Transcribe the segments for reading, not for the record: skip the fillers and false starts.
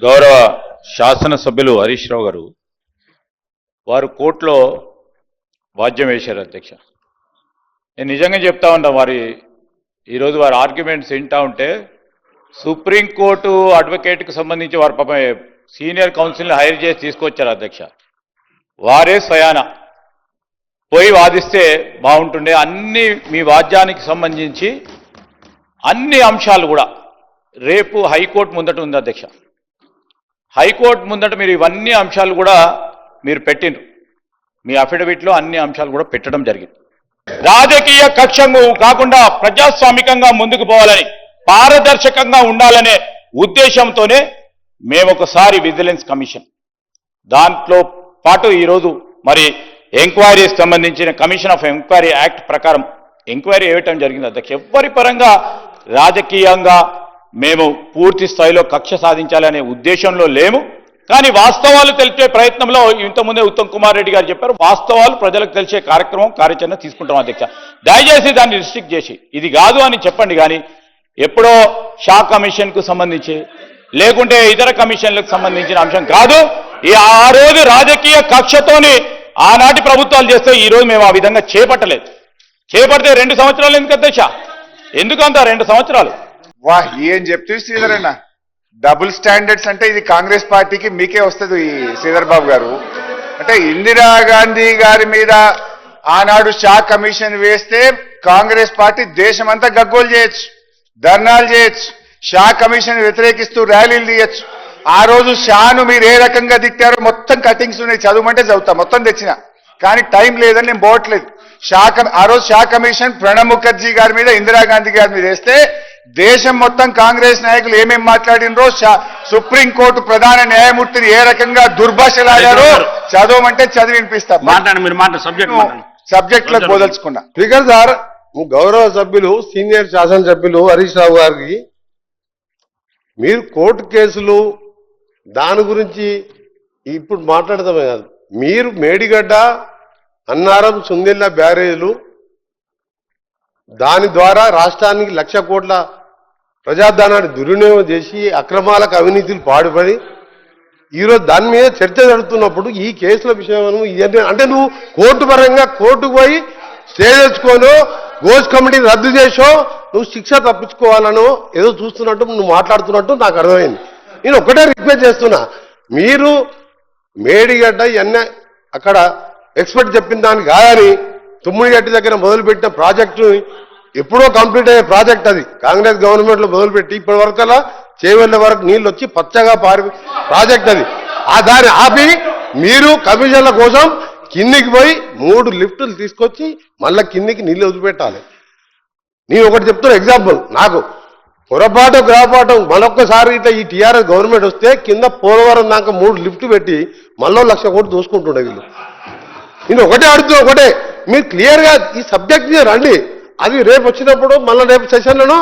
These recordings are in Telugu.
గౌరవ శాసనసభ్యులు హరీష్ రావు గారు వారు కోర్టులో వాద్యం వేశారు అధ్యక్ష. నేను నిజంగా చెప్తా ఉన్నా, వారి ఈరోజు వారి ఆర్గ్యుమెంట్స్ వింటా ఉంటే సుప్రీంకోర్టు అడ్వకేట్కి సంబంధించి వారి పాప సీనియర్ కౌన్సిల్ని హైర్ చేసి తీసుకొచ్చారు అధ్యక్ష. వారే స్వయాన పోయి వాదిస్తే బాగుంటుండే. అన్ని మీ వాద్యానికి సంబంధించి అన్ని అంశాలు కూడా రేపు హైకోర్టు ముందట ఉంది అధ్యక్ష. హైకోర్టు ముందట మీరు ఇవన్నీ అంశాలు కూడా మీరు పెట్టిండ్రు. మీ అఫిడవిట్లో అన్ని అంశాలు కూడా పెట్టడం జరిగింది. రాజకీయ కక్షము కాకుండా ప్రజాస్వామికంగా ముందుకు పోవాలని, పారదర్శకంగా ఉండాలనే ఉద్దేశంతోనే మేము ఒకసారి విజిలెన్స్ కమిషన్ దాంట్లో పాటు ఈరోజు మరి ఎంక్వైరీకి సంబంధించిన కమిషన్ ఆఫ్ ఎంక్వైరీ యాక్ట్ ప్రకారం ఎంక్వైరీ వేయటం జరిగింది అధ్యక్ష. ఎవరి పరంగా రాజకీయంగా మేము పూర్తి స్థాయిలో కక్ష సాధించాలనే ఉద్దేశంలో లేము. కానీ వాస్తవాలు తెలిపే ప్రయత్నంలో ఇంతకుముందే ఉత్తమ్ కుమార్ రెడ్డి గారు చెప్పారు, వాస్తవాలు ప్రజలకు తెలిసే కార్యచరణ తీసుకుంటాం అధ్యక్ష. దయచేసి దాన్ని రిస్ట్రిక్ట్ చేసి ఇది కాదు అని చెప్పండి. కానీ ఎప్పుడో షా కమిషన్కు సంబంధించి లేకుంటే ఇతర కమిషన్లకు సంబంధించిన అంశం కాదు. ఆ రోజు రాజకీయ కక్షతోని ఆనాటి ప్రభుత్వాలు చేస్తే ఈరోజు మేము ఆ విధంగా చేపట్టలేదు. చేపడితే 2 సంవత్సరాలు ఎందుకు అధ్యక్ష? ఎందుకంత 2 సంవత్సరాలు? వాహ్, ఏం చెప్తే శ్రీధర్ అన్న, డబుల్ స్టాండర్డ్స్ అంటే ఇది కాంగ్రెస్ పార్టీకి మీకే వస్తుంది శ్రీధర్ బాబు గారు. అంటే ఇందిరాగాంధీ గారి మీద ఆనాడు షా కమిషన్ వేస్తే కాంగ్రెస్ పార్టీ దేశమంతా గగ్గోలు చేయొచ్చు, ధర్నాలు చేయొచ్చు, షా కమిషన్ వ్యతిరేకిస్తూ ర్యాలీలు తీయచ్చు. ఆ రోజు షాను మీరు ఏ రకంగా దిక్తారో మొత్తం కటింగ్స్ ఉన్నాయి, చదువుమంటే చదువుతా, మొత్తం తెచ్చిన. కానీ టైం లేదని నేను పోవట్లేదు. ఆ రోజు షా కమిషన్ ప్రణబ్ ముఖర్జీ గారి మీద, ఇందిరాగాంధీ గారి మీద వేస్తే దేశం మొత్తం కాంగ్రెస్ నాయకులు ఏమేమి మాట్లాడినరో, సుప్రీంకోర్టు ప్రధాన న్యాయమూర్తిని ఏ రకంగా దుర్భాషలాడారో చదవమంటే చదివి వినిపిస్తారు. సబ్జెక్ట్ లో బోదలుచుకున్నా. స్పీకర్ సార్, గౌరవ సభ్యులు సీనియర్ శాసనసభ్యులు హరీష్ రావు గారికి మీరు కోర్టు కేసులు దాని గురించి ఇప్పుడు మాట్లాడదామే కాదు, మీరు మేడిగడ్డ, అన్నారం, సుందిల్ల బ్యారేజీలు దాని ద్వారా రాష్ట్రానికి 1,00,000 కోట్ల ప్రజాధనాన్ని దుర్వినియోగం చేసి అక్రమాలకు అవినీతిలు పాడుపడి ఈరోజు దాని మీద చర్చ జరుగుతున్నప్పుడు ఈ కేసుల విషయం అంటే నువ్వు కోర్టు పరంగా కోర్టుకు పోయి స్టే తెచ్చుకోనో, గోస్ కమిటీని రద్దు చేసో, నువ్వు శిక్ష తప్పించుకోవాలనో ఏదో చూస్తున్నట్టు నువ్వు మాట్లాడుతున్నట్టు నాకు అర్థమైంది. నేను ఒకటే రిక్వెస్ట్ చేస్తున్నా, మీరు మేడిగడ్డ ఇవన్నీ అక్కడ ఎక్స్పర్ట్ చెప్పిన దానికి కాదని తుమ్మిడిగడ్డ దగ్గర మొదలుపెట్టిన ప్రాజెక్టు ఎప్పుడో కంప్లీట్ అయ్యే ప్రాజెక్ట్ అది కాంగ్రెస్ గవర్నమెంట్లో మొదలుపెట్టి ఇప్పటి వరకల్లా చేవెళ్ళ వరకు నీళ్ళు వచ్చి పచ్చగా పారి ప్రాజెక్ట్ అది. ఆ దాన్ని ఆపి మీరు కమిషన్ల కోసం కిందికి పోయి 3 లిఫ్టులు తీసుకొచ్చి మళ్ళీ కిందికి నీళ్ళు వదిలిపెట్టాలి. నేను ఒకటి చెప్తున్నా ఎగ్జాంపుల్, నాకు పొరపాటు గ్రహపాఠం మరొక్కసారి ఇట్లా ఈ టీఆర్ఎస్ గవర్నమెంట్ వస్తే కింద పోలవరం దాకా 3 లిఫ్ట్ పెట్టి మళ్ళీ 1,00,000 కోట్లు దోసుకుంటుండే వీళ్ళు. నేను ఒకటే అడుగుతున్నా, ఒకటే మీరు క్లియర్గా ఈ సబ్జెక్ట్ మీద రండి. అది రేపు వచ్చినప్పుడు మళ్ళీ రేపు సెషన్లను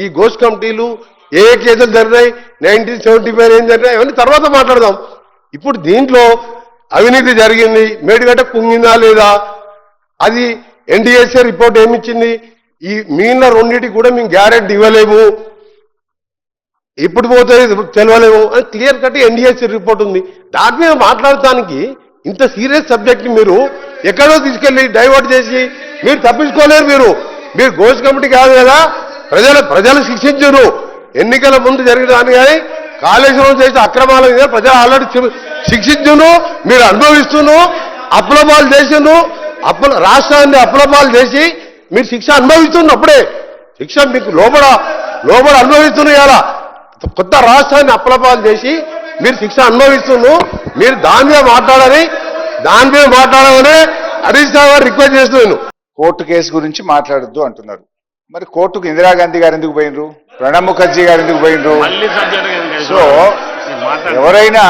ఈ గోస్ కమిటీలు ఏ కేసులు జరిగినాయి, 1975 ఏం జరిగినాయి అవన్నీ తర్వాత మాట్లాడదాం. ఇప్పుడు దీంట్లో అవినీతి జరిగింది, మేడిగడ్డ కుంగిందా లేదా, అది ఎన్డీఎస్ఏ రిపోర్ట్ ఏమిచ్చింది, ఈ మిగిలిన రెండింటికి కూడా మేము గ్యారెంటీ ఇవ్వలేము, ఇప్పుడు పోతే తెలియలేము అని క్లియర్ కట్ ఎన్డీఎస్ఏ రిపోర్ట్ ఉంది. దాని మీద మాట్లాడటానికి ఇంత సీరియస్ సబ్జెక్ట్ని మీరు ఎక్కడో తీసుకెళ్లి డైవర్ట్ చేసి మీరు తప్పించుకోలేరు. మీరు గోస్ కమిటీ కాదు కదా, ప్రజలు శిక్షించరు. ఎన్నికల ముందు జరిగిన దాన్ని కానీ కాళేశ్వరం చేసిన అక్రమాల మీద ప్రజలు ఆల్రెడీ శిక్షించును, మీరు అనుభవిస్తున్నారు. అప్లపాలు చేసిండ్రు, రాష్ట్రాన్ని అప్లపాలు చేసి మీరు శిక్ష అనుభవిస్తున్నప్పుడే శిక్ష మీకు లోపల అనుభవిస్తున్నారు. కదా కొత్త రాష్ట్రాన్ని అప్లపాలు చేసి మీరు శిక్ష అనుభవిస్తున్నారు. మీరు దాని మీద మాట్లాడమని హరీష్ రావు గారు రిక్వెస్ట్ చేస్తున్నాను. కోర్టు కేసు గురించి మాట్లాడొద్దు అంటున్నారు. మరి కోర్టుకు ఇందిరాగాంధీ గారు ఎందుకు పోయినరు, ప్రణబ్ ముఖర్జీ గారు ఎందుకు పోయినరు? సో ఎవరైనా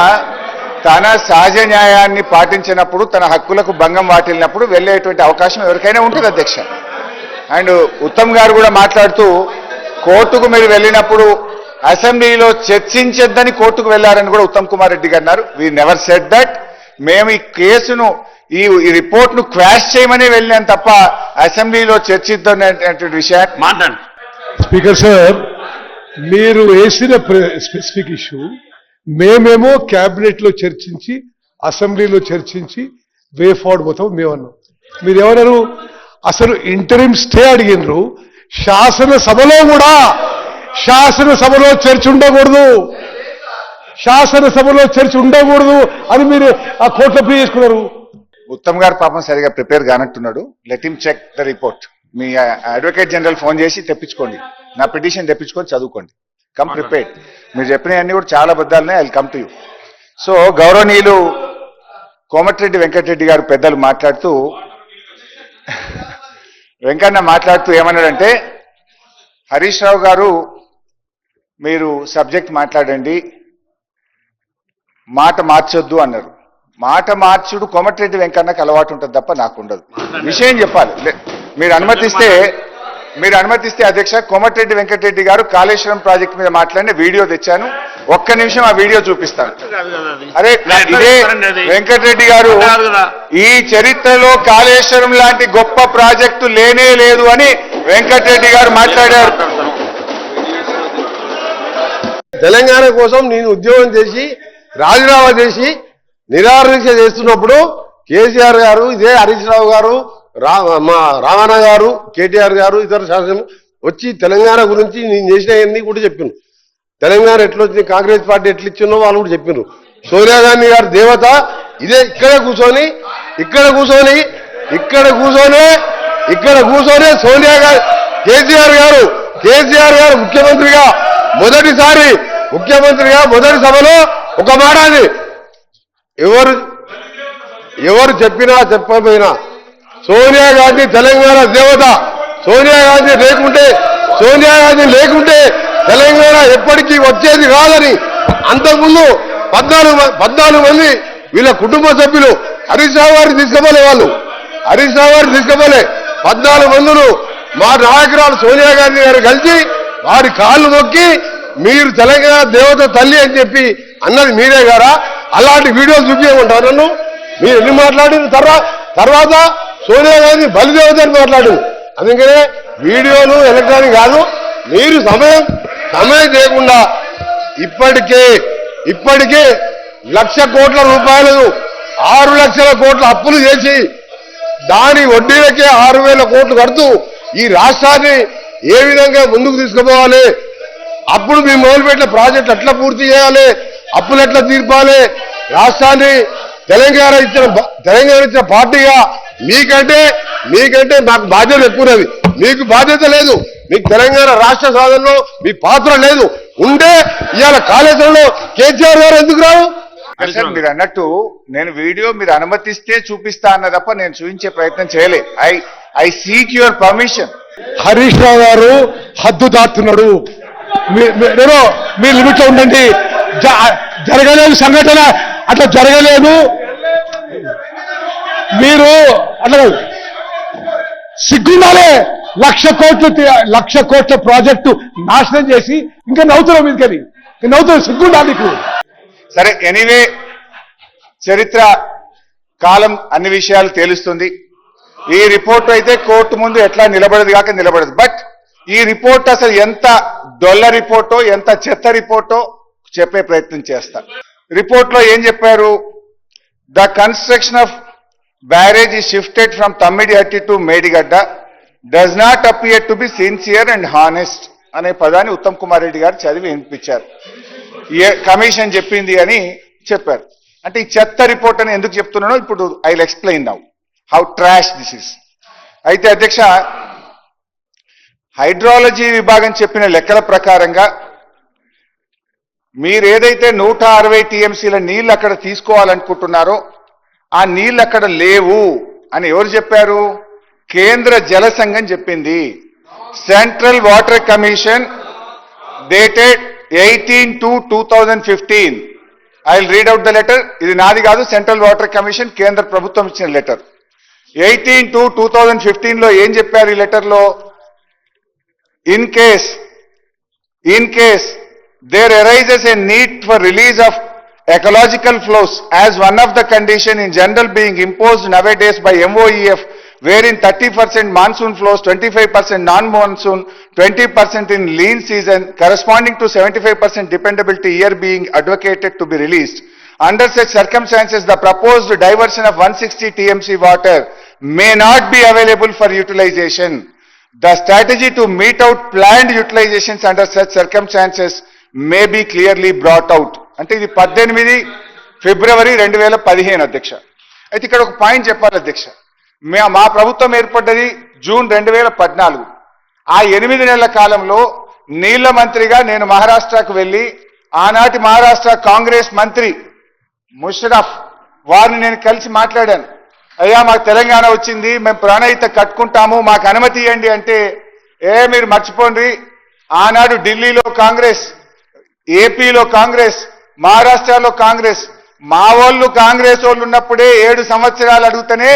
తన సహజ న్యాయాన్ని పాటించినప్పుడు, తన హక్కులకు భంగం వాటిల్లినప్పుడు వెళ్ళేటువంటి అవకాశం ఎవరికైనా ఉంటుంది అధ్యక్ష. అండ్ ఉత్తమ్ గారు కూడా మాట్లాడుతూ కోర్టుకు మీరు వెళ్ళినప్పుడు అసెంబ్లీలో చర్చించొద్దని కోర్టుకు వెళ్లారని కూడా ఉత్తమ్ కుమార్ రెడ్డి గారు అన్నారు. We never said that. మేము ఈ కేసును ఈ రిపోర్ట్ను క్వాష్ చేయమని వెళ్ళాం తప్ప అసెంబ్లీలో చర్చిద్దామనేటువంటి విషయాన్ని మాట్లాడండి. స్పీకర్ సార్, మీరు వేసిన స్పెసిఫిక్ ఇష్యూ మేమేమో క్యాబినెట్ లో చర్చించి అసెంబ్లీలో చర్చించి వే ఫార్వర్డ్ పోతాం మేమన్నాం. మీరేమన్నారు? అసలు ఇంటరిమ్ స్టే అడిగినరు. శాసనసభలో కూడా శాసనసభలో చర్చ ఉండకూడదు, శాసనసభలో చర్చ ఉండకూడదు అని మీరు ఆ కోర్టులో ప్లే చేసుకున్నారు. ఉత్తమ్ గారు పాపం సరిగా ప్రిపేర్ కానట్టున్నాడు. Let him check the report. మీ అడ్వకేట్ జనరల్ ఫోన్ చేసి తెప్పించుకోండి, నా పిటిషన్ తెప్పించుకొని చదువుకోండి. Come prepared. మీరు చెప్పినవన్నీ కూడా చాలా బద్దాలున్నాయి. I come to you. So గౌరవనీయులు కోమటిరెడ్డి వెంకటరెడ్డి గారు పెద్దలు మాట్లాడుతూ, వెంకన్న మాట్లాడుతూ ఏమన్నాడంటే, హరీష్ రావు గారు మీరు సబ్జెక్ట్ మాట్లాడండి, మాట మార్చొద్దు అన్నారు. మాట మార్చుడు కోమటిరెడ్డి వెంకన్నకు అలవాటు ఉంటుంది తప్ప నాకు ఉండదు. విషయం చెప్పాలి. మీరు అనుమతిస్తే అధ్యక్ష, కోమటిరెడ్డి వెంకటరెడ్డి గారు కాళేశ్వరం ప్రాజెక్ట్ మీద మాట్లాడిన వీడియో తెచ్చాను. ఒక్క నిమిషం ఆ వీడియో చూపిస్తాను. అరే ఇదే వెంకటరెడ్డి గారు, ఈ చరిత్రలో కాళేశ్వరం లాంటి గొప్ప ప్రాజెక్టు లేనే లేదు అని వెంకటరెడ్డి గారు మాట్లాడారు. తెలంగాణ కోసం నేను ఉద్యోగం చేసి రాజీనామా చేసి నిరాదీక్ష చేస్తున్నప్పుడు కేసీఆర్ గారు, ఇదే హరీష్ రావు గారు, మా రామన్న గారు, కేటీఆర్ గారు, ఇతర శాసనం వచ్చి తెలంగాణ గురించి నేను చేసినవన్నీ కూడా చెప్పాను. తెలంగాణ ఎట్లొచ్చింది, కాంగ్రెస్ పార్టీ ఎట్లా ఇచ్చిందో వాళ్ళు కూడా చెప్పారు. సోనియా గాంధీ గారు దేవత ఇదే ఇక్కడ కూర్చొని సోనియా గారు, కేసీఆర్ గారు ముఖ్యమంత్రిగా మొదటి సభలో ఒక మాట అది ఎవరు చెప్పినా చెప్పకపోయినా సోనియా గాంధీ తెలంగాణ దేవత. సోనియా గాంధీ లేకుంటే తెలంగాణ ఎప్పటికీ వచ్చేది కాదని అంతకుముందు 14 మంది వీళ్ళ కుటుంబ సభ్యులు హరీష్ రావు గారిని తీసుకుపోలే. 14 మందులు మా నాయకురాలు సోనియా గాంధీ గారు కలిసి వారి కాళ్ళు మొక్కి మీరు తెలంగాణ దేవత తల్లి అని చెప్పి అన్నది మీరే గారా? అలాంటి వీడియోలు చూపించమంటారు నన్ను. మీరు ఎన్ని మాట్లాడిన తర్వాత సోనియా గాంధీ బలిదేవత అని మాట్లాడింది. అందుకనే వీడియోలు ఎలక్ట్రానిక్ కాదు. మీరు సమయం చేయకుండా ఇప్పటికే 1,00,000 కోట్ల రూపాయలు 6 లక్షల కోట్ల అప్పులు చేసి దాని వడ్డీలకే 6,000 కోట్లు కడుతూ ఈ రాష్ట్రాన్ని ఏ విధంగా ముందుకు తీసుకుపోవాలి, అప్పుడు మేము మొదలుపెట్టిన ప్రాజెక్టులు ఎట్లా పూర్తి చేయాలి, అప్పులు ఎట్లా తీర్పాలి, రాష్ట్రాన్ని తెలంగాణ ఇచ్చిన పార్టీగా మీకంటే మాకు బాధ్యత ఎక్కువది. మీకు బాధ్యత లేదు. మీకు తెలంగాణ రాష్ట్ర సాధనలో మీ పాత్ర లేదు. ఉంటే ఇవాళ కాళేశ్వరంలో కేసీఆర్ గారు ఎందుకు రావు? సార్ మీరు అన్నట్టు నేను వీడియో మీరు అనుమతిస్తే చూపిస్తా అన్న తప్ప నేను చూపించే ప్రయత్నం చేయలే. I seek your permission. Harish Rao గారు హద్దు దాటుతున్నాడు. మీరు లిమిట్ లో ఉండండి. జరగలేదు సంఘటన, అట్లా జరగలేదు. మీరు అట్లా సిగ్గుండాలే. 1,00,000 కోట్ల ప్రాజెక్టు నాశనం చేసి ఇంకా నవ్వుతున్నావు మీదకని. నవ్వుతున్నావు, సిగ్గుండాలి నీకు. సరే, ఎనీవే చరిత్ర కాలం అన్ని విషయాలు తేలుస్తుంది. ఈ రిపోర్ట్ అయితే కోర్టు ముందు ఎట్లా నిలబడదు. బట్ ఈ రిపోర్ట్ అసలు ఎంత డొల్ల రిపోర్టో, ఎంత చెత్త రిపోర్టో చెప్పే ప్రయత్నం చేస్తా. రిపోర్ట్ లో ఏం చెప్పారు? The construction of barrage is shifted from Tammidihatti to Medigadda does not appear to be sincere and honest అనే పదాన్ని ఉత్తమ్ కుమార్ రెడ్డి గారు చదివి వినిపించారు. కమిషన్ చెప్పింది అని చెప్పారు. అంటే ఈ చెత్త రిపోర్ట్ అని ఎందుకు చెప్తున్నానో ఇప్పుడు I will explain now how trash this is. అయితే అధ్యక్ష, హైడ్రాలజీ విభాగం చెప్పిన లెక్కల ప్రకారంగా మీరేదైతే 160 టీఎంసీల నీళ్లు అక్కడ తీసుకోవాలనుకుంటున్నారో ఆ నీళ్లు అక్కడ లేవు అని ఎవరు చెప్పారు? కేంద్ర జల సంఘం చెప్పింది. Central water commission dated 18/2/2015. I will read out the letter. ఇది నాది కాదు, సెంట్రల్ వాటర్ కమిషన్ కేంద్ర ప్రభుత్వం ఇచ్చిన లెటర్. 18/2/2015 లో ఏం చెప్పారు ఈ లెటర్ లో? In case there arises a need for release of ecological flows as one of the condition in general being imposed nowadays by MOEF wherein 30% monsoon flows, 25% non-monsoon, 20% in lean season, corresponding to 75% dependability year being advocated to be released. Under such circumstances, the proposed diversion of 160 TMC water may not be available for utilization. The strategy to meet out planned utilizations under such circumstances may be clearly brought out. అంటే ఇది 18 ఫిబ్రవరి 2015 అధ్యక్ష. అయితే ఇక్కడ ఒక పాయింట్ చెప్పాలి అధ్యక్ష. మా ప్రభుత్వం ఏర్పడ్డది జూన్ 2014. ఆ 8 నెలల కాలంలో నీళ్ల మంత్రిగా నేను మహారాష్ట్రకు వెళ్లి ఆనాటి మహారాష్ట్ర కాంగ్రెస్ మంత్రి ముషరఫ్ వారిని నేను కలిసి మాట్లాడాను. అయ్యా మాకు తెలంగాణ వచ్చింది, మేము ప్రాణహిత కట్టుకుంటాము, మాకు అనుమతి ఇవ్వండి అంటే, మీరు మర్చిపోండి, ఆనాడు ఢిల్లీలో కాంగ్రెస్, ఏపీలో కాంగ్రెస్, మహారాష్ట్రలో కాంగ్రెస్, మా వాళ్ళు కాంగ్రెస్ వాళ్ళు ఉన్నప్పుడే 7 సంవత్సరాలు అడుగుతూనే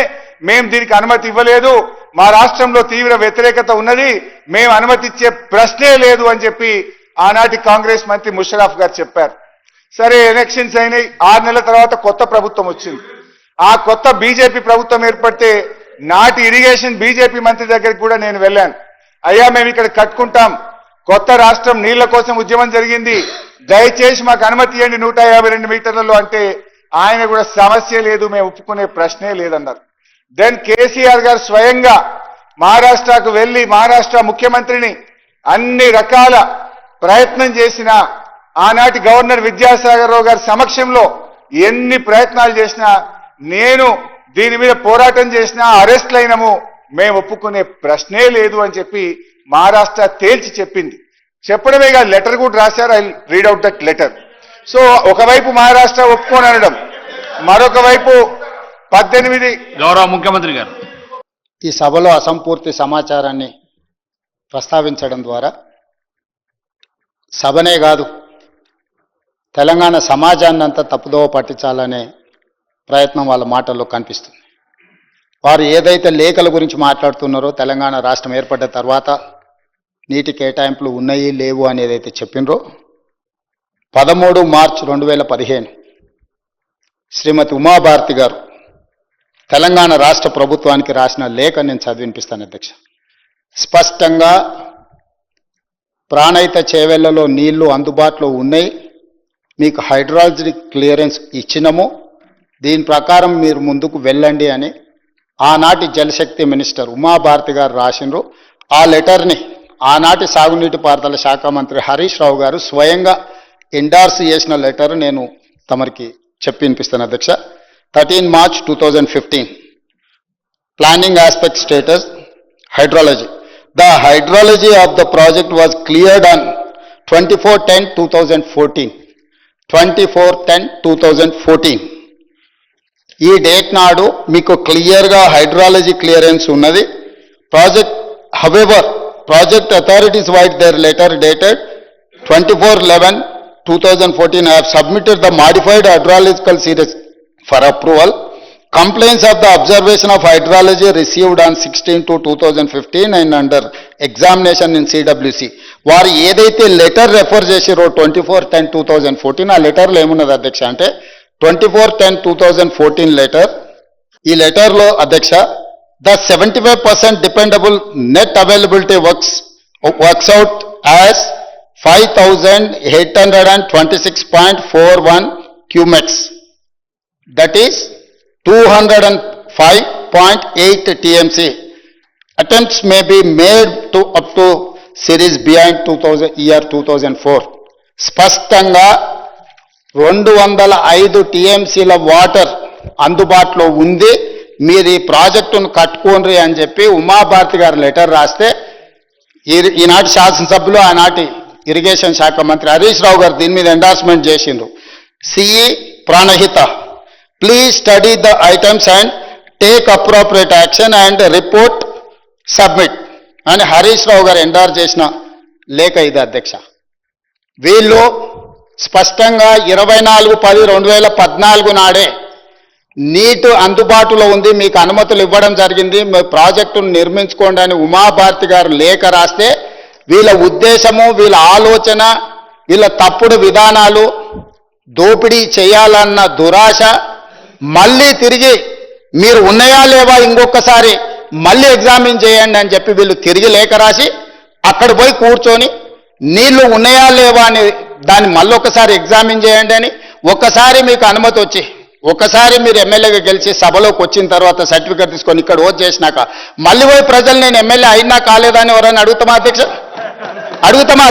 మేము దీనికి అనుమతి ఇవ్వలేదు, మా రాష్ట్రంలో తీవ్ర వ్యతిరేకత ఉన్నది, మేము అనుమతి ఇచ్చే ప్రశ్నే లేదు అని చెప్పి ఆనాటి కాంగ్రెస్ మంత్రి ముషరఫ్ గారు చెప్పారు. సరే ఎలక్షన్స్ అయినాయి, 6 నెలల తర్వాత కొత్త ప్రభుత్వం వచ్చింది. ఆ కొత్త బీజేపీ ప్రభుత్వం ఏర్పడితే నాటి ఇరిగేషన్ బీజేపీ మంత్రి దగ్గరికి కూడా నేను వెళ్ళాను. అయ్యా మేము ఇక్కడ కట్టుకుంటాం, కొత్త రాష్ట్రం నీళ్ల కోసం ఉద్యమం జరిగింది, దయచేసి మాకు అనుమతి ఇవ్వండి 152 మీటర్లలో అంటే ఆయన కూడా సమస్య లేదు, మేము ఒప్పుకునే ప్రశ్నే లేదన్నారు. దెన్ కేసీఆర్ గారు స్వయంగా మహారాష్ట్రకు వెళ్లి మహారాష్ట్ర ముఖ్యమంత్రిని అన్ని రకాల ప్రయత్నం చేసిన, ఆనాటి గవర్నర్ విద్యాసాగర్ రావు గారి సమక్షంలో ఎన్ని ప్రయత్నాలు చేసినా, నేను దీని మీద పోరాటం చేసినా, అరెస్ట్లు అయినాము, మేము ఒప్పుకునే ప్రశ్నే లేదు అని చెప్పి మహారాష్ట్ర తేల్చి చెప్పింది. చెప్పడమే కాదు, లెటర్ కూడా రాశారు. I read out that letter. So ఒకవైపు మహారాష్ట్ర ఒప్పుకొని అనడం, మరొక వైపు 18 గౌరవ ముఖ్యమంత్రి గారు ఈ సభలో అసంపూర్తి సమాచారాన్ని ప్రస్తావించడం ద్వారా సభనే కాదు తెలంగాణ సమాజాన్ని అంతా తప్పుదోవ పట్టించాలనే ప్రయత్నం వాళ్ళ మాటల్లో కనిపిస్తుంది. వారు ఏదైతే లేఖల గురించి మాట్లాడుతున్నారో, తెలంగాణ రాష్ట్రం ఏర్పడ్డ తర్వాత నీటి కేటాయింపులు ఉన్నాయి లేవు అని ఏదైతే చెప్పినరో, 13 మార్చి 2015 శ్రీమతి ఉమాభారతి గారు తెలంగాణ రాష్ట్ర ప్రభుత్వానికి రాసిన లేఖ నేను చదివినిపిస్తాను అధ్యక్ష. స్పష్టంగా ప్రాణహిత చేవెళ్లలో నీళ్లు అందుబాటులో ఉన్నాయి, మీకు హైడ్రాలజీ క్లియరెన్స్ ఇచ్చినము, దీని ప్రకారం మీరు ముందుకు వెళ్ళండి అని ఆనాటి జలశక్తి మినిస్టర్ ఉమాభారతి గారు రాసినారు. ఆ లెటర్ని ఆనాటి సాగునీటి పారుదల శాఖ మంత్రి హరీష్ రావు గారు స్వయంగా ఎండార్స్ చేసిన లెటర్ నేను తమరికి చెప్పి వినిపిస్తాను అధ్యక్ష. 13 March 2015 planning aspect status hydrology. The hydrology of the project was cleared on 24/10/2014. 24/10/2014 ఈ డేట్ నాడు మీకు క్లియర్గా హైడ్రాలజీ క్లియరెన్స్ ఉన్నది. Project however project authorities white there letter dated 24/11/2014 have submitted the modified hydrological series for approval. Complaints of the observation of hydrology received on 16/2/2015 and under examination in CWC. వారు ఏదైతే లెటర్ రెఫర్ చేసారో 24/10/2014 ఆ లెటర్లో ఏమున్నది అధ్యక్ష అంటే 24/10/2014 లెటర్. ఈ లెటర్లో అధ్యక్ష the 75% dependable net availability works out as 5,826.41 cumex. That is 205.8 TMC. Attempts may be made to up to series behind 2004. స్పష్టంగా 205 TMCల వాటర్ అందుబాటులో ఉంది, మీరు ఈ ప్రాజెక్టును కట్టుకోండి అని చెప్పి ఉమాభారతి గారు లెటర్ రాస్తే ఈనాటి శాసనసభ్యులు ఆనాటి ఇరిగేషన్ శాఖ మంత్రి హరీష్ రావు గారు దీని మీద ఎండార్స్మెంట్ చేసిండ్రు. CE Pranahita, please study the items and take appropriate action and report submit అని హరీష్ రావు గారు ఎండార్ చేసిన లేఖ ఇది అధ్యక్ష. వీళ్ళు స్పష్టంగా 24/10/2014 నాడే నీటి అందుబాటులో ఉంది, మీకు అనుమతులు ఇవ్వడం జరిగింది, మీ ప్రాజెక్టును నిర్మించుకోండి అని ఉమాభారతి గారు లేఖ రాస్తే వీళ్ళ ఉద్దేశము, వీళ్ళ ఆలోచన, వీళ్ళ తప్పుడు విధానాలు, దోపిడీ చేయాలన్న దురాశ మళ్ళీ తిరిగి మీరు ఉన్నాయా లేవా ఇంకొకసారి మళ్ళీ ఎగ్జామిన్ చేయండి అని చెప్పి వీళ్ళు తిరిగి లేఖ రాసి అక్కడ పోయి కూర్చొని నీళ్లు ఉన్నాయా లేవా అని దాన్ని మళ్ళీ ఒకసారి ఎగ్జామిన్ చేయండి అని ఒక్కసారి మీకు అనుమతి వచ్చి ఒకసారి మీరు ఎమ్మెల్యేగా గెలిచి సభలోకి వచ్చిన తర్వాత సర్టిఫికేట్ తీసుకొని ఇక్కడ ఓట్ చేసినాక మళ్ళీ పోయి ప్రజలు నేను ఎమ్మెల్యే అయినా కాలేదని ఎవరైనా అడుగుతామా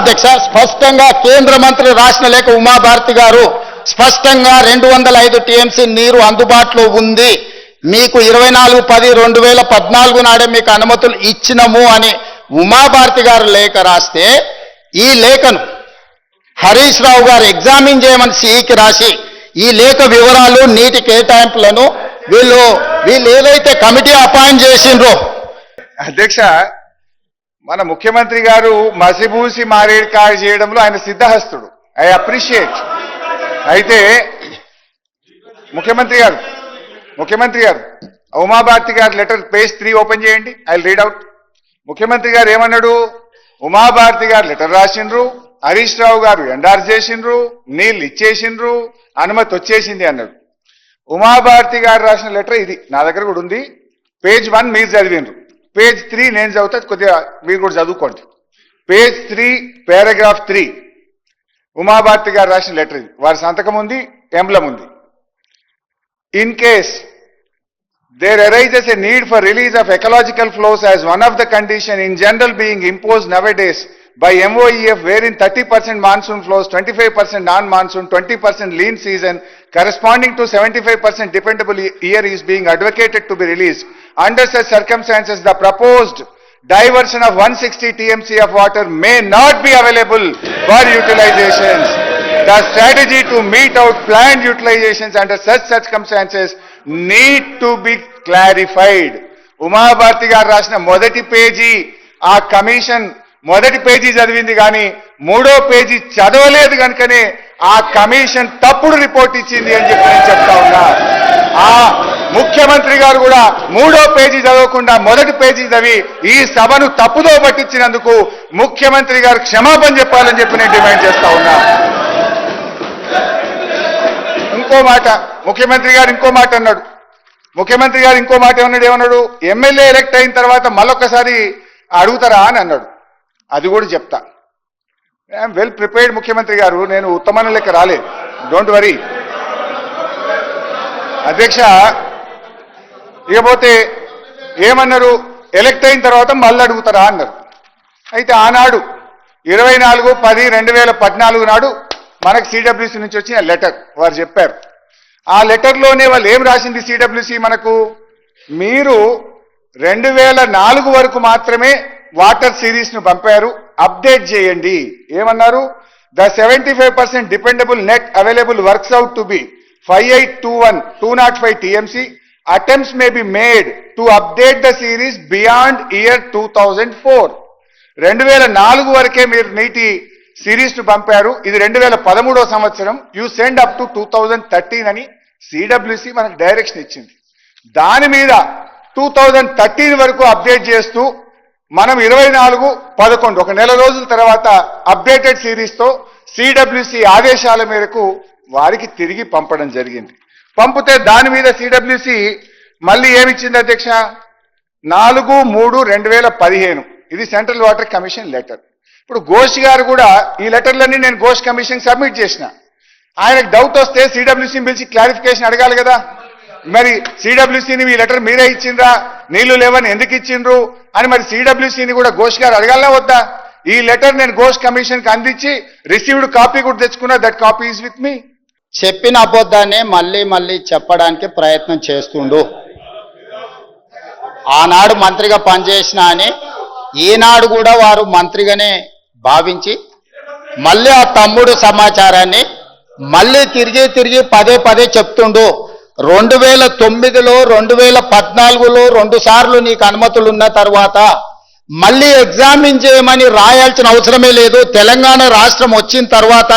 అధ్యక్ష స్పష్టంగా కేంద్ర మంత్రి రాసిన లేఖ ఉమాభారతి గారు స్పష్టంగా 205 టీఎంసీ నీరు అందుబాటులో ఉంది, మీకు 24/10/2014 నాడే మీకు అనుమతులు ఇచ్చినము అని ఉమాభారతి గారు లేఖ రాస్తే ఈ లేఖను హరీష్ రావు గారు ఎగ్జామిన్ చేయమని సిఈకి రాసి ఈ లేఖ వివరాలు నీటి కేటాయింపులను వీళ్ళు ఏదైతే కమిటీ అపాయింట్ చేసిండ్రో అధ్యక్ష మన ముఖ్యమంత్రి గారు మసిబూసి మారేడుకాయ చేయడంలో ఆయన సిద్ధహస్తుడు. I appreciate. అయితే ముఖ్యమంత్రి గారు ఉమాభారతి గారి లెటర్ పేజ్ 3 ఓపెన్ చేయండి. I read out. ముఖ్యమంత్రి గారు ఏమన్నాడు? ఉమాభారతి గారు లెటర్ రాసిండ్రు, హరీష్ రావు గారు ఎండార్స్ చేసిండ్రు, నీళ్ళు ఇచ్చేసిండ్రు, అనుమతి వచ్చేసింది అన్నాడు. ఉమాభారతి గారు రాసిన లెటర్ ఇది నా దగ్గర కూడా ఉంది. పేజ్ 1 మీరు చదివిండ్రు, పేజ్ 3 నేను చదువుతా, కొద్దిగా మీరు కూడా చదువుకోండి. పేజ్ 3 పారాగ్రాఫ్ 3 ఉమాభారతి గారు రాసిన లెటర్ ఇది. వారి సంతకం ఉంది, ఎంబ్లం ఉంది. In case there arises a need for release of ecological flows as one of the condition in general being imposed nowadays by MOEF, wherein 30% monsoon flows, 25% non-monsoon, 20% lean season, corresponding to 75% dependable year is being advocated to be released. Under such circumstances, the proposed diversion of 160 TMC of water may not be available for utilizations. The strategy to meet out planned utilizations under such circumstances need to be clarified. Uma Bharti గారు రాసిన మొదటి పేజీ ఆ కమిషన్ మొదటి పేజీ చదివింది కానీ 3వ పేజీ చదవలేదు కనుకనే ఆ కమిషన్ తప్పుడు రిపోర్ట్ ఇచ్చింది అని చెప్పి నేను చెప్తా ఉన్నా. ఆ ముఖ్యమంత్రి గారు కూడా 3వ పేజీ చదవకుండా మొదటి పేజీ చదివి ఈ సభను తప్పుదో పట్టించినందుకు ముఖ్యమంత్రి గారు క్షమాపణ చెప్పాలని చెప్పి నేను డిమాండ్ చేస్తా ఉన్నా. ఇంకో మాట ముఖ్యమంత్రి గారు ఇంకో మాట అన్నాడు. ఏమన్నాడు? ఎమ్మెల్యే ఎలక్ట్ అయిన తర్వాత మళ్ళొక్కసారి అడుగుతారా అని అన్నాడు. అది కూడా చెప్తా. ఐఎమ్ వెల్ ప్రిపేర్డ్ ముఖ్యమంత్రి గారు, నేను ఉత్తమన లెక్క రాలేదు, డోంట్ వరీ. అధ్యక్ష ఇకపోతే ఏమన్నారు? ఎలక్ట్ అయిన తర్వాత మళ్ళీ అడుగుతారా అన్నారు. అయితే ఆనాడు 24/10/2014 నాడు మనకు సిడబ్ల్యూసీ నుంచి వచ్చిన లెటర్ వారు చెప్పారు. ఆ లెటర్లోనే వాళ్ళు ఏం రాసింది సిడబ్ల్యూసీ మనకు? మీరు 2004 వరకు మాత్రమే వాటర్ సిరీస్ ను పంపారు, అప్డేట్ చేయండి. ఏమన్నారు? The 75% dependable net available works out to be 5821-205 TMC. Attempts may be made to update the series beyond year 2004. 2004 వరకే మీరు నీటి సిరీస్ ను పంపారు, ఇది 2013వ సంవత్సరం. యూ సెండ్ అప్ టు 2013 అని సిడబ్ల్యూసీ మనకు డైరెక్షన్ ఇచ్చింది. దాని మీద 2013 వరకు అప్డేట్ చేస్తూ మనం 24/11 ఒక నెల రోజుల తర్వాత అప్డేటెడ్ సిరీస్ తో సిడబ్ల్యూసీ ఆదేశాల మేరకు వారికి తిరిగి పంపడం జరిగింది. పంపితే దాని మీద సిడబ్ల్యూసీ మళ్ళీ ఏమిచ్చింది అధ్యక్ష? 4/3/2015 ఇది సెంట్రల్ వాటర్ కమిషన్ లెటర్. ఇప్పుడు ఘోష్ గారు కూడా ఈ లెటర్లన్నీ నేను ఘోష్ కమిషన్ సబ్మిట్ చేసిన. ఆయనకు డౌట్ వస్తే సిడబ్ల్యూసీని పిలిచి క్లారిఫికేషన్ అడగాలి కదా. మరి సిడబ్ల్యూసీని ఈ లెటర్ మీరే ఇచ్చిండ్రా, నీళ్లు లేవని ఎందుకు ఇచ్చిండ్రు అని మరి సిడబ్ల్యూసీని కూడా ఘోష్ గారు అడగాలనే వద్దా? ఈ లెటర్ నేను ఘోష్ కమిషన్ కి అందించి రిసీవ్డ్ కాపీ కూడా తెచ్చుకున్నా. That copy is with me. చెప్పిన అబద్ధాన్ని మళ్ళీ చెప్పడానికి ప్రయత్నం చేస్తుండు. ఆనాడు మంత్రిగా పనిచేసిన అని ఈనాడు కూడా వారు మంత్రిగానే భావించి మళ్ళీ ఆ తమ్ముడు సమాచారాన్ని మళ్ళీ తిరిగి పదే చెప్తుండు. 2009లో 2014లో 2 సార్లు నీకు అనుమతులు ఉన్న తర్వాత మళ్ళీ ఎగ్జామిన్ చేయమని రాయాల్సిన అవసరమే లేదు. తెలంగాణ రాష్ట్రం వచ్చిన తర్వాత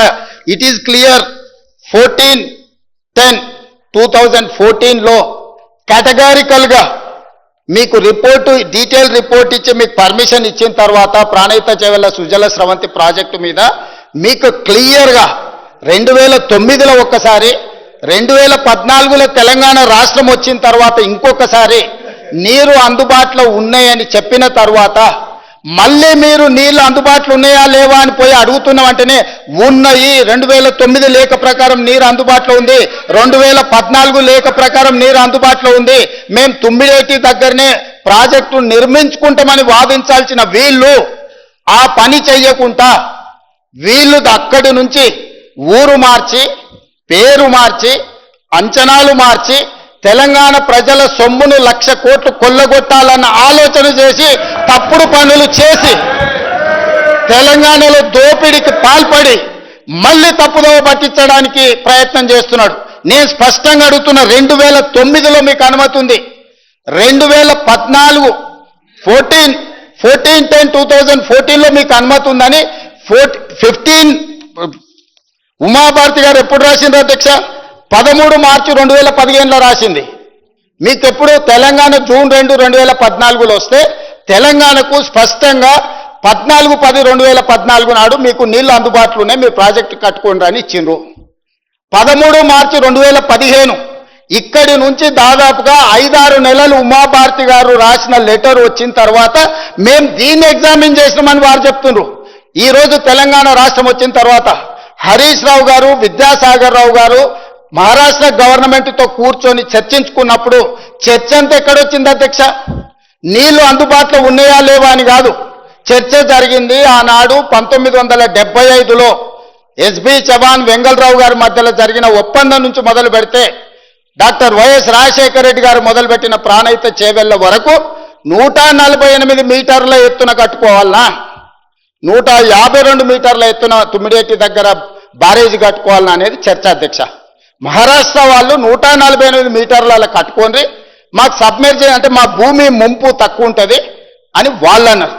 ఇట్ ఈజ్ క్లియర్. 14/10/2014లో కేటగారికల్గా మీకు రిపోర్టు డీటెయిల్ రిపోర్ట్ ఇచ్చి మీకు పర్మిషన్ ఇచ్చిన తర్వాత ప్రాణహిత చేవెళ్ల సుజల స్రవంతి ప్రాజెక్టు మీద మీకు క్లియర్గా 2009లో ఒక్కసారి, 2014లో తెలంగాణ రాష్ట్రం వచ్చిన తర్వాత ఇంకొకసారి నీరు అందుబాటులో ఉన్నాయని చెప్పిన తర్వాత మళ్ళీ మీరు నీళ్లు అందుబాటులో ఉన్నాయా లేవా అని పోయి అడుగుతున్న వెంటనే ఉన్నాయి, 2009 లేఖ ప్రకారం నీరు అందుబాటులో ఉంది, 2014 లేఖ ప్రకారం నీరు అందుబాటులో ఉంది, మేము తుమ్మిడేటి దగ్గరనే ప్రాజెక్టు నిర్మించుకుంటామని వాదించాల్సిన వీళ్ళు ఆ పని చెయ్యకుండా వీళ్ళు అక్కడి నుంచి ఊరు మార్చి పేరు మార్చి అంచనాలు మార్చి తెలంగాణ ప్రజల సొమ్మును 1,00,000 కోట్లు కొల్లగొట్టాలన్న ఆలోచన చేసి తప్పుడు పనులు చేసి తెలంగాణలో దోపిడీకి పాల్పడి మళ్ళీ తప్పుదోవ పట్టించడానికి ప్రయత్నం చేస్తున్నాడు. నేను స్పష్టంగా అడుగుతున్న, 2009లో మీకు అనుమతి ఉంది, 2014 14/10/2014లో మీకు అనుమతి ఉందని 15 ఉమాభారతి గారు ఎప్పుడు రాసింది అధ్యక్ష? 13 మార్చి 2015లో రాసింది. మీకు ఎప్పుడు తెలంగాణ జూన్ 2, 2014లో వస్తే తెలంగాణకు స్పష్టంగా 14/10/2014 నాడు మీకు నీళ్లు అందుబాటులో ఉన్నాయి, మీరు ప్రాజెక్టు కట్టుకోండి అని ఇచ్చిండ్రు. 13 మార్చి 2015 ఇక్కడి నుంచి దాదాపుగా 5-6 నెలలు ఉమాభారతి గారు రాసిన లెటర్ వచ్చిన తర్వాత మేము దీన్ని ఎగ్జామిన్ చేసినామని వారు చెప్తున్నారు. ఈ రోజు తెలంగాణ రాష్ట్రం వచ్చిన తర్వాత హరీష్ రావు గారు, విద్యాసాగర్ రావు గారు మహారాష్ట్ర గవర్నమెంట్తో కూర్చొని చర్చించుకున్నప్పుడు చర్చ అంతా ఎక్కడొచ్చింది అధ్యక్ష? నీళ్లు అందుబాటులో ఉన్నాయా లేవా అని కాదు, చర్చ జరిగింది ఆనాడు 1975లో ఎస్బి చవాన్, వెంగళరావు గారి మధ్యలో జరిగిన ఒప్పందం నుంచి మొదలు పెడితే డాక్టర్ వైఎస్ రాజశేఖర రెడ్డి గారు మొదలుపెట్టిన ప్రాణహిత చేవెళ్ల వరకు 148 మీటర్ల ఎత్తున కట్టుకోవాలనా, 152 మీటర్ల ఎత్తున తుమ్మిడేటి దగ్గర బ్యారేజ్ కట్టుకోవాలనా అనేది చర్చ అధ్యక్ష. మహారాష్ట్ర వాళ్ళు 148 మీటర్ల కట్టుకోండి, మాకు సబ్మెర్జ్ అంటే మా భూమి ముంపు తక్కువ ఉంటుంది అని వాళ్ళు అన్నారు.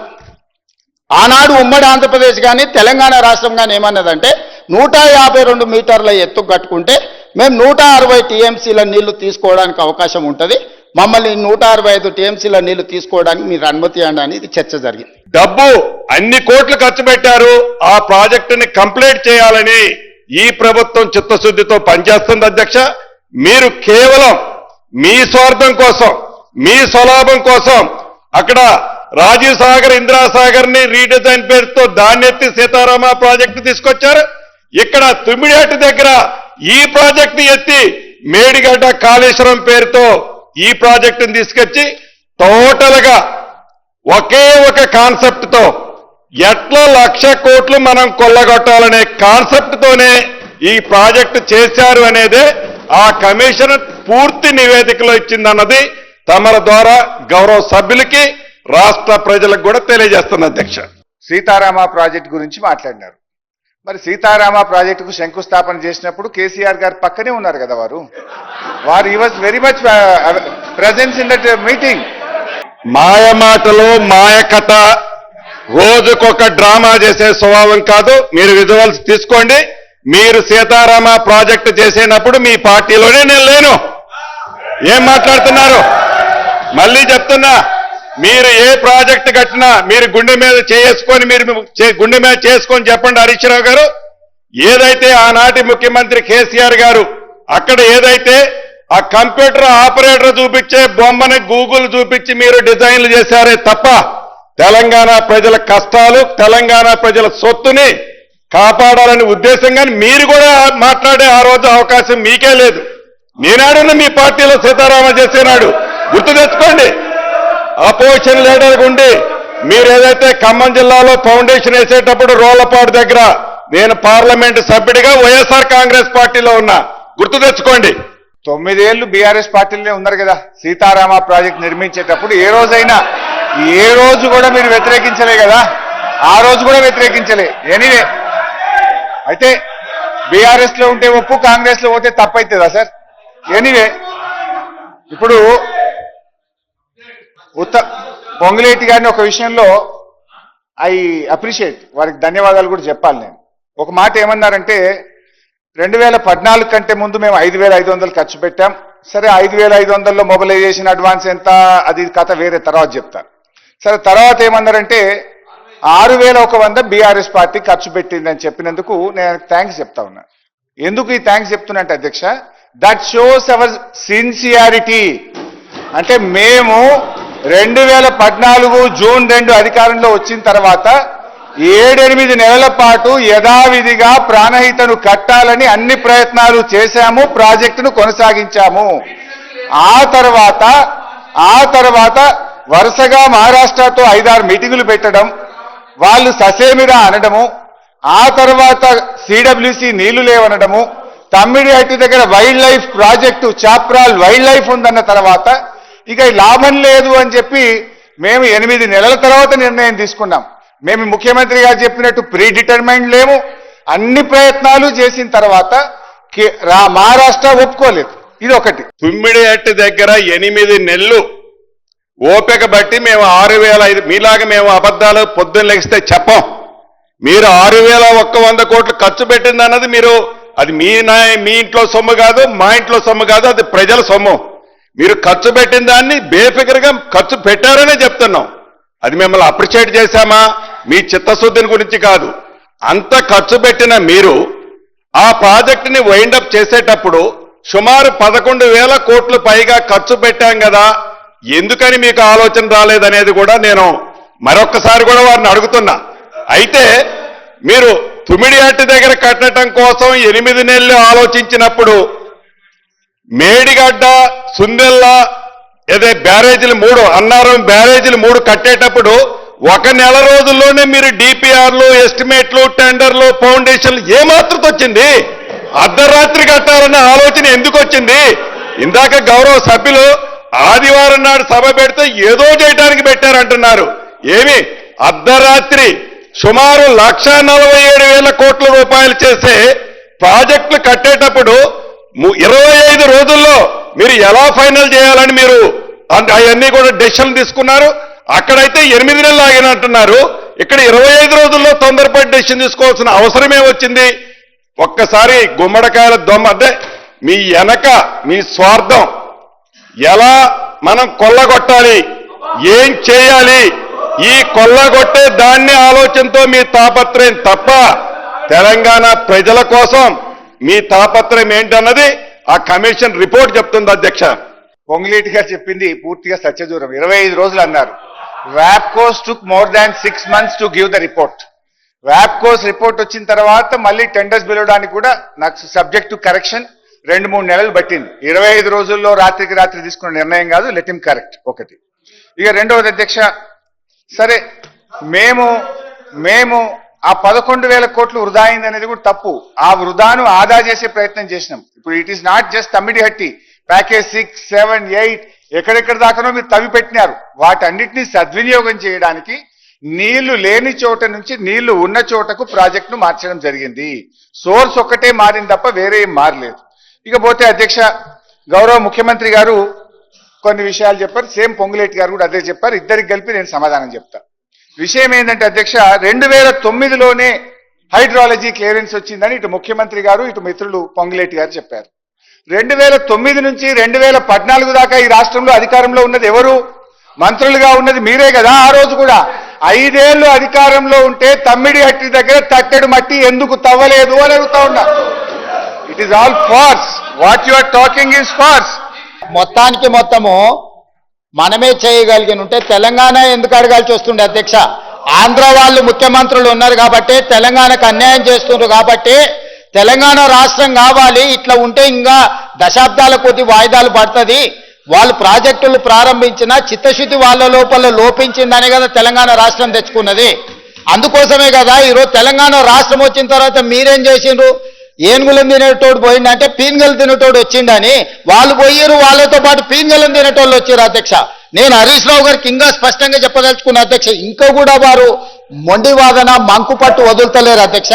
ఆనాడు ఉమ్మడి ఆంధ్రప్రదేశ్ కానీ తెలంగాణ రాష్ట్రం కానీ ఏమన్నదంటే 152 మీటర్ల ఎత్తు కట్టుకుంటే మేము 160 టీఎంసీల నీళ్లు తీసుకోవడానికి అవకాశం ఉంటుంది, మమ్మల్ని 165 టీఎంసీల నీళ్లు తీసుకోవడానికి మీరు అనుమతి ఇవ్వండి అని ఇది చర్చ జరిగింది. డబ్బు అన్ని కోట్లు ఖర్చు పెట్టారు, ఆ ప్రాజెక్టుని కంప్లీట్ చేయాలని ఈ ప్రభుత్వం చిత్తశుద్ధితో పనిచేస్తుంది అధ్యక్ష. మీరు కేవలం మీ స్వార్థం కోసం, మీ స్వలాభం కోసం అక్కడ రాజీవ్ సాగర్, ఇందిరాసాగర్ ని రీడిజైన్ పేరుతో దాన్ని ఎత్తి సీతారామ ప్రాజెక్టు తీసుకొచ్చారు. ఇక్కడ తుమ్మిడేటి దగ్గర ఈ ప్రాజెక్టు ఎత్తి మేడిగడ్డ కాళేశ్వరం పేరుతో ఈ ప్రాజెక్టును తీసుకొచ్చి టోటల్ గా ఒకే ఒక కాన్సెప్ట్ తో ఎట్లా 1,00,000 కోట్లు మనం కొల్లగొట్టాలనే కాన్సెప్ట్ తోనే ఈ ప్రాజెక్టు చేశారు అనేదే ఆ కమిషన్ పూర్తి నివేదికలో ఇచ్చిందన్నది తమల ద్వారా గౌరవ సభ్యులకి రాష్ట్ర ప్రజలకు కూడా తెలియజేస్తున్న అధ్యక్ష. సీతారామ ప్రాజెక్ట్ గురించి మాట్లాడినారు. మరి సీతారామ ప్రాజెక్టుకు శంకుస్థాపన చేసినప్పుడు కేసీఆర్ గారు పక్కనే ఉన్నారు కదా, వారు ఈ was very much presence in that meeting. మాయ మాటలు, మాయ కథ, రోజుకొక డ్రామా చేసే స్వభావం కాదు. మీరు విజువల్స్ తీసుకోండి. మీరు సీతారామ ప్రాజెక్టు చేసేటప్పుడు మీ పార్టీలోనే నేను లేను. ఏం మాట్లాడుతున్నారు? మళ్ళీ చెప్తున్నా, మీరు ఏ ప్రాజెక్టు కట్టినా మీరు గుండె మీద చేసుకొని గుండె మీద చేసుకొని చెప్పండి. హరీష్ రావు గారు, ఏదైతే ఆనాటి ముఖ్యమంత్రి కేసీఆర్ గారు అక్కడ ఏదైతే ఆ కంప్యూటర్ ఆపరేటర్ చూపించే బొమ్మని గూగుల్ చూపించి మీరు డిజైన్లు చేశారే తప్ప తెలంగాణ ప్రజల కష్టాలు, తెలంగాణ ప్రజల సొత్తుని కాపాడాలని ఉద్దేశంగా మీరు కూడా మాట్లాడే ఆ రోజు అవకాశం మీకే లేదు. నేనాడున్న మీ పార్టీలో సీతారామ చేసేనాడు గుర్తు తెచ్చుకోండి. అపోజిషన్ లీడర్ ఉండి మీరు ఏదైతే ఖమ్మం జిల్లాలో ఫౌండేషన్ వేసేటప్పుడు రోళ్లపాడు దగ్గర నేను పార్లమెంటు సభ్యుడిగా వైఎస్ఆర్ కాంగ్రెస్ పార్టీలో ఉన్నా, గుర్తు తెచ్చుకోండి. 9 ఏళ్లు బీఆర్ఎస్ పార్టీలోనే ఉన్నారు కదా. సీతారామ ప్రాజెక్ట్ నిర్మించేటప్పుడు ఏ రోజు కూడా మీరు వ్యతిరేకించలే కదా, ఆ రోజు కూడా వ్యతిరేకించలే. ఎనీవే, అయితే బీఆర్ఎస్ లో ఉంటే ఒప్పు, కాంగ్రెస్ లో పోతే తప్పైతుందా సార్? ఎనీవే, ఇప్పుడు పొంగులేటి గారిని ఒక విషయంలో ఐ అప్రిషియేట్, వారికి ధన్యవాదాలు కూడా చెప్పాలి. నేను ఒక మాట ఏమన్నారంటే 2014 కంటే ముందు మేము 5,500 ఖర్చు పెట్టాం. సరే, 5,500లో మొబిలైజేషన్ అడ్వాన్స్ ఎంత, అది కథ వేరే, తర్వాత చెప్తారు. సరే, తర్వాత ఏమన్నారంటే 6,100 బీఆర్ఎస్ పార్టీ ఖర్చు పెట్టిందని చెప్పినందుకు నేను థ్యాంక్స్ చెప్తా ఉన్నా. ఎందుకు ఈ థ్యాంక్స్ చెప్తున్నా అంటే అధ్యక్ష, దట్ షోస్ అవర్ సిన్సియారిటీ. అంటే మేము 2014 జూన్ 2 అధికారంలో వచ్చిన తర్వాత 7-8 నెలల పాటు యథావిధిగా ప్రాణహితను కట్టాలని అన్ని ప్రయత్నాలు చేశాము, ప్రాజెక్టును కొనసాగించాము. ఆ తర్వాత వరుసగా మహారాష్ట్రతో 5-6 మీటింగులు పెట్టడం, వాళ్ళు ససేమిరా అనడము, ఆ తర్వాత సిడబ్ల్యూసి నీళ్లు లేవనడము, తమ్మిడిహట్టి దగ్గర wild life project Chaprala wild life ఉందన్న తర్వాత ఇక లాభం లేదు అని చెప్పి మేము 8 నెలల తర్వాత నిర్ణయం తీసుకున్నాం. మేము ముఖ్యమంత్రి గారు చెప్పినట్టు ప్రీ డిటర్మైండ్ లేము. అన్ని ప్రయత్నాలు చేసిన తర్వాత మహారాష్ట్ర ఒప్పుకోలేదు. ఇది ఒకటి. తుమ్మిడిహట్టి దగ్గర 8 నెలలు ఓపిక బట్టి మేము 6,005 మీలాగా మేము అబద్ధాలు పొద్దున్న లెగిస్తే చెప్పం. మీరు 6,100 కోట్లు ఖర్చు పెట్టింది అన్నది మీరు అది మీ ఇంట్లో సొమ్ము కాదు, మా ఇంట్లో సొమ్ము కాదు, అది ప్రజల సొమ్ము. మీరు ఖర్చు పెట్టిన దాన్ని బేఫికర్గా ఖర్చు పెట్టారనే చెప్తున్నాం. అది మిమ్మల్ని అప్రిషియేట్ చేశామా మీ చిత్తశుద్ధిని గురించి కాదు. అంత ఖర్చు పెట్టిన మీరు ఆ ప్రాజెక్టుని వైండప్ చేసేటప్పుడు సుమారు 11,000 కోట్లు పైగా ఖర్చు పెట్టాం కదా, ఎందుకని మీకు ఆలోచన రాలేదనేది కూడా నేను మరొక్కసారి కూడా వారిని అడుగుతున్నా. అయితే మీరు తుమ్మిడిహట్టి దగ్గర కట్టడం కోసం 8 నెలలు ఆలోచించినప్పుడు మేడిగడ్డ, సుందెల్ల ఏదే బ్యారేజీలు 3 అన్నారం బ్యారేజీలు 3 కట్టేటప్పుడు 1 నెల రోజుల్లోనే మీరు డిపిఆర్లు, ఎస్టిమేట్లు, టెండర్లు, ఫౌండేషన్లు ఏమాత్రం వచ్చింది? అర్ధరాత్రి కట్టాలన్న ఆలోచన ఎందుకు వచ్చింది? ఇందాక గౌరవ సభ్యులు ఆదివారం నాడు సభ పెడితే ఏదో చేయడానికి పెట్టారంటున్నారు. ఏమి అర్ధరాత్రి సుమారు 1,47,000 కోట్ల రూపాయలు చేసే ప్రాజెక్టులు కట్టేటప్పుడు 25 రోజుల్లో మీరు ఎలా ఫైనల్ చేయాలని మీరు అవన్నీ కూడా డెసిషన్ తీసుకున్నారు. అక్కడైతే 8 నెలలు ఆగినట్టున్నారు. ఇక్కడ 25 రోజుల్లో తొందరపడి డెసిషన్ తీసుకోవాల్సిన అవసరమే వచ్చింది. ఒక్కసారి గుమ్మడికాయల దొమ్మ అంటే మీ వెనక మీ స్వార్థం, ఎలా మనం కొల్లగొట్టాలి, ఏం చేయాలి, ఈ కొల్లగొట్టే దాన్ని ఆలోచనతో మీ తాపత్రయం తప్ప తెలంగాణ ప్రజల కోసం మీ తాపత్రయం ఏంటన్నది ఆ కమిషన్ రిపోర్ట్ చెప్తుంది. అధ్యక్ష, పొంగులేటి గారు చెప్పింది పూర్తిగా సత్యదూరం. 25 రోజులు అన్నారు. వ్యాప్కోస్ took more than 6 months to give the report. వ్యాప్కోస్ రిపోర్ట్ వచ్చిన తర్వాత మళ్ళీ టెండర్స్ పిలవడానికి కూడా నాకు సబ్జెక్ట్ టు కరెక్షన్ 2-3 నెలలు పట్టింది. 25 రోజుల్లో రాత్రికి రాత్రి తీసుకున్న నిర్ణయం కాదు. Let him correct. ఒకటి. ఇక రెండవది అధ్యక్ష, సరే మేము ఆ 11,000 కోట్లు వృధా అయింది అనేది కూడా తప్పు. ఆ వృధాను ఆదా చేసే ప్రయత్నం చేసినాం. ఇప్పుడు it is not just Tummidihatti, package 6, 7, 8 ఎక్కడెక్కడ దాకానో మీరు తవ్వి పెట్టినారు. వాటన్నిటినీ సద్వినియోగం చేయడానికి నీళ్లు లేని చోట నుంచి నీళ్లు ఉన్న చోటకు ప్రాజెక్టును మార్చడం జరిగింది. సోర్స్ ఒక్కటే మారింది తప్ప వేరే ఏం మారలేదు. ఇకపోతే అధ్యక్ష, గౌరవ ముఖ్యమంత్రి గారు కొన్ని విషయాలు చెప్పారు. సేమ్ పొంగులేటి గారు కూడా అదే చెప్పారు. ఇద్దరికి కలిపి నేను సమాధానం చెప్తా. విషయం ఏంటంటే అధ్యక్ష, 2009లోనే హైడ్రాలజీ క్లియరెన్స్ వచ్చిందని ఇటు ముఖ్యమంత్రి గారు ఇటు మిత్రులు పొంగులేటి గారు చెప్పారు. 2009 నుంచి 2014 దాకా ఈ రాష్ట్రంలో అధికారంలో ఉన్నది ఎవరు? మంత్రులుగా ఉన్నది మీరే కదా. ఆ రోజు కూడా 5 ఏళ్లు అధికారంలో ఉంటే తమ్మిడిహట్టి దగ్గర తట్టెడు మట్టి ఎందుకు తవ్వలేదు అని అడుగుతా ఉన్నా. It is all farce. What you are talking is farce. మొత్తము మనమే చేయగలిగిన ఉంటే తెలంగాణ ఎందుకు అడగాల్సి వస్తుండే అధ్యక్ష? ఆంధ్ర వాళ్ళు ముఖ్యమంత్రులు ఉన్నారు కాబట్టి తెలంగాణకు అన్యాయం చేస్తున్నారు కాబట్టి తెలంగాణ రాష్ట్రం కావాలి. ఇట్లా ఉంటే ఇంకా దశాబ్దాల కొద్ది వాయిదాలు పడుతుంది. వాళ్ళు ప్రాజెక్టులు ప్రారంభించిన చిత్తశుద్ధి వాళ్ళ లోపల లోపించిందనే కదా తెలంగాణ రాష్ట్రం తెచ్చుకున్నది. అందుకోసమే కదా ఈరోజు తెలంగాణ రాష్ట్రం వచ్చిన తర్వాత మీరేం చేసిండ్రు? ఏనుగులను తినేటోడు పోయిందంటే పీన్గలు తినేటోడు వచ్చిండని వాళ్ళు పోయారు. వాళ్ళతో పాటు పీన్గలను తినేటోళ్ళు వచ్చారు అధ్యక్ష. నేను హరీష్ రావు గారికి ఇంకా స్పష్టంగా చెప్పదలుచుకున్న అధ్యక్ష, ఇంకా కూడా వారు మొండి వాదన మంకు పట్టు వదులుతలేరు అధ్యక్ష.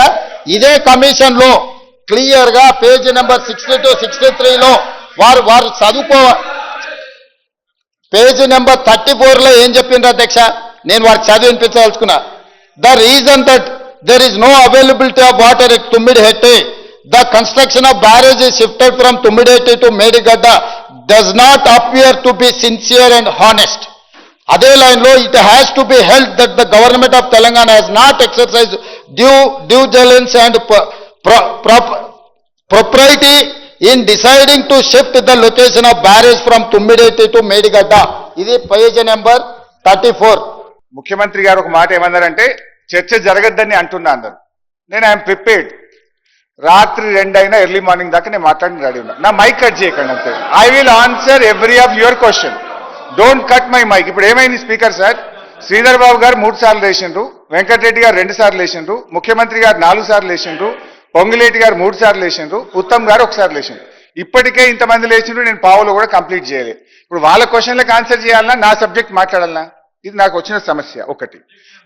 ఇదే కమిషన్ లో క్లియర్ గా పేజీ నెంబర్ 62, 63లో వారు చదువుకో. పేజీ నెంబర్ 34లో ఏం చెప్పిండ్రు అధ్యక్ష? నేను వారికి చదివి వినిపించదలుచుకున్నా. The reason that there is no availability of water at Tummidihetti, the construction of barrage is shifted from Tummidihetti to Medigadda does not appear to be sincere and honest. అదే లైన్లో it has to be held that the government of Telangana has not exercised due diligence and propriety in deciding to shift the location of barrage from Tummideti to Medigadda. ఇది పేజ్ నెంబర్ 34. ముఖ్యమంత్రి గారు ఒక మాట ఏమన్నారంటే చర్చ జరగద్దని అంటున్నా అన్నారు. నేను ఐఎమ్ ప్రిపేర్డ్. రాత్రి 2 అయినా ఎర్లీ మార్నింగ్ దాకా నేను మాట్లాడిన రెడీ ఉన్నా. నా మైక్ కట్ చేయకండి అంతే. I will answer every of your question. Don't cut my mic. ఇప్పుడు ఏమైంది స్పీకర్ సార్? శ్రీధర్ బాబు గారు 3 సార్లు లేచిండ్రు, వెంకటరెడ్డి గారు 2 సార్లు లేచిండ్రు, ముఖ్యమంత్రి గారు 4 సార్లు లేచిండ్రు, పొంగులేటి గారు 3 సార్లు లేచిండ్రు, ఉత్తమ్ గారు 1 సారి లేచిండ్రు. ఇప్పటికే ఇంతమంది లేచిండ్రు, నేను పావులో కూడా కంప్లీట్ చేయలేదు. ఇప్పుడు వాళ్ళ క్వశ్చన్లకు ఆన్సర్ చేయాలన్నా, నా సబ్జెక్ట్ మాట్లాడాలన్నా? ఇది నాకు వచ్చిన సమస్య ఒకటి.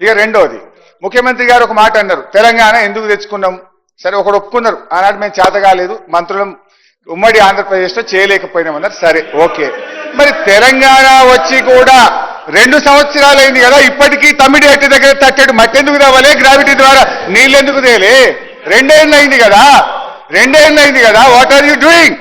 ఇక రెండోది, ముఖ్యమంత్రి గారు ఒక మాట అన్నారు, తెలంగాణ ఎందుకు తెచ్చుకున్నాం? సరే, ఒకడు ఒప్పుకున్నారు, ఆనాడు మేము చేత కాలేదు, మంత్రులం ఉమ్మడి ఆంధ్రప్రదేశ్లో చేయలేకపోయినామన్నారు. సరే, ఓకే. మరి తెలంగాణ వచ్చి కూడా 2 సంవత్సరాలు అయింది కదా, ఇప్పటికీ తమ్మిడి హట్టి దగ్గర తట్టెడు మట్టి ఎందుకు రావాలి? గ్రావిటీ ద్వారా నీళ్ళు ఎందుకు తేలే? 2 ఏళ్ళు అయింది కదా. What are you doing?